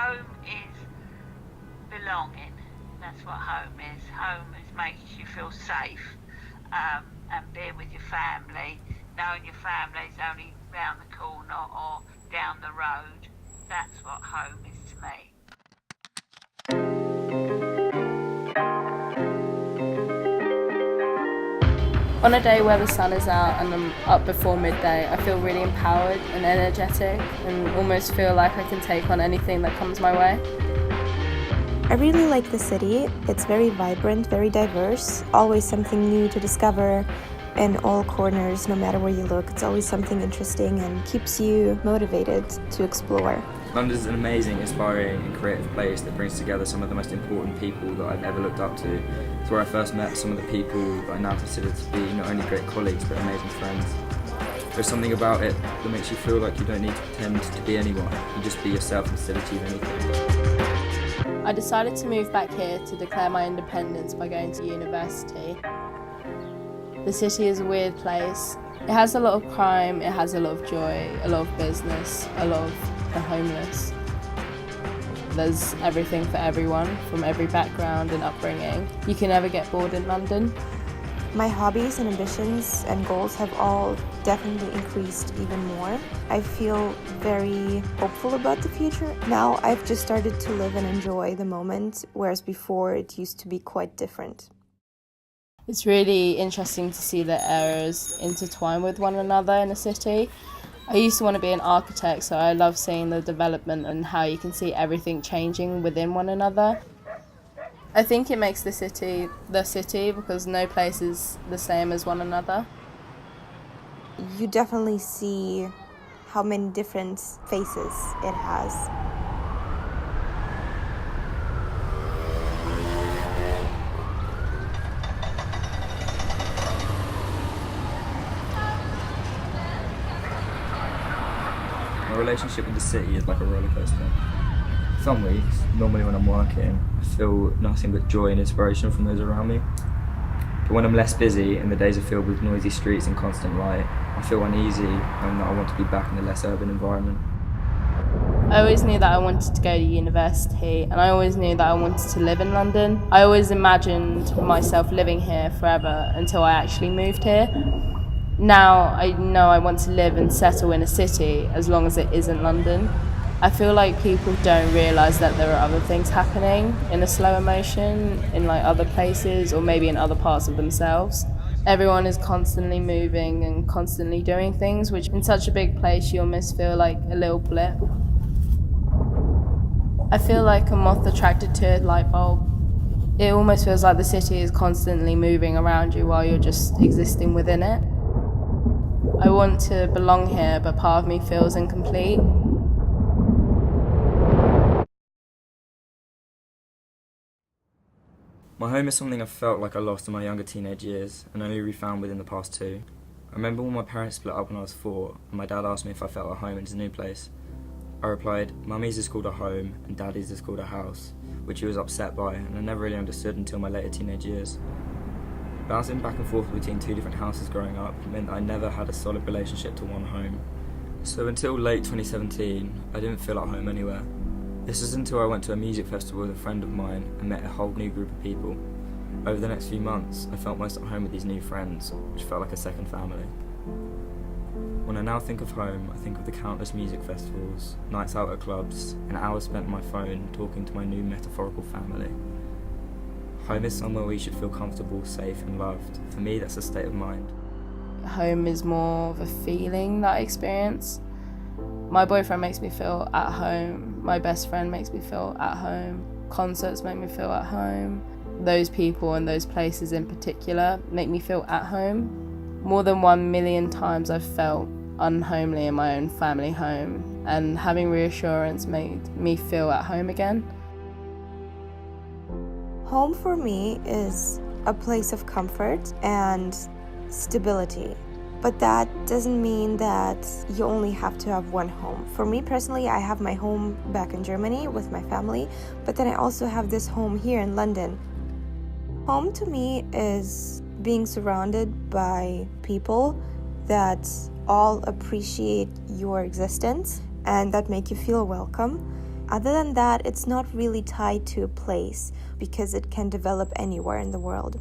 Home is belonging. That's what home is. Home is makes you feel safe, and being with your family, knowing your family's only round the corner or down the road. That's what home is to me. On a day where the sun is out and I'm up before midday, I feel really empowered and energetic and almost feel like I can take on anything that comes my way. I really like the city. It's very vibrant, very diverse, always something new to discover in all corners, no matter where you look. It's always something interesting and keeps you motivated to explore. London is an amazing, inspiring and creative place that brings together some of the most important people that I've ever looked up to. It's where I first met some of the people that I now consider to be not only great colleagues but amazing friends. There's something about it that makes you feel like you don't need to pretend to be anyone. You just be yourself instead of achieve anything. I decided to move back here to declare my independence by going to university. The city is a weird place. It has a lot of crime, it has a lot of joy, a lot of business, a lot of the homeless. There's everything for everyone, from every background and upbringing. You can never get bored in London. My hobbies and ambitions and goals have all definitely increased even more. I feel very hopeful about the future. Now I've just started to live and enjoy the moment, whereas before it used to be quite different. It's really interesting to see the eras intertwine with one another in a city. I used to want to be an architect, so I love seeing the development and how you can see everything changing within one another. I think it makes the city because no place is the same as one another. You definitely see how many different faces it has. My relationship with the city is like a roller coaster. Some weeks, normally when I'm working, I feel nothing but joy and inspiration from those around me. But when I'm less busy and the days are filled with noisy streets and constant light, I feel uneasy and that I want to be back in a less urban environment. I always knew that I wanted to go to university, and I always knew that I wanted to live in London. I always imagined myself living here forever until I actually moved here. Now I know I want to live and settle in a city as long as it isn't London. I feel like people don't realise that there are other things happening in a slower motion, in like other places or maybe in other parts of themselves. Everyone is constantly moving and constantly doing things, which in such a big place you almost feel like a little blip. I feel like a moth attracted to a light bulb. It almost feels like the city is constantly moving around you while you're just existing within it. I want to belong here, but part of me feels incomplete. My home is something I felt like I lost in my younger teenage years and only refound within the past 2. I remember when my parents split up when I was 4 and my dad asked me if I felt at home in his new place. I replied, "Mummy's is called a home and Daddy's is called a house," which he was upset by and I never really understood until my later teenage years. Bouncing back and forth between 2 different houses growing up meant that I never had a solid relationship to one home. So until late 2017, I didn't feel at home anywhere. This was until I went to a music festival with a friend of mine and met a whole new group of people. Over the next few months, I felt most at home with these new friends, which felt like a second family. When I now think of home, I think of the countless music festivals, nights out at clubs, and hours spent on my phone talking to my new metaphorical family. Home is somewhere where you should feel comfortable, safe and loved. For me, that's a state of mind. Home is more of a feeling that I experience. My boyfriend makes me feel at home. My best friend makes me feel at home. Concerts make me feel at home. Those people and those places in particular make me feel at home. More than 1,000,000 times I've felt unhomely in my own family home, and having reassurance made me feel at home again. Home for me is a place of comfort and stability. But that doesn't mean that you only have to have one home. For me personally, I have my home back in Germany with my family, but then I also have this home here in London. Home to me is being surrounded by people that all appreciate your existence and that make you feel welcome. Other than that, it's not really tied to a place because it can develop anywhere in the world.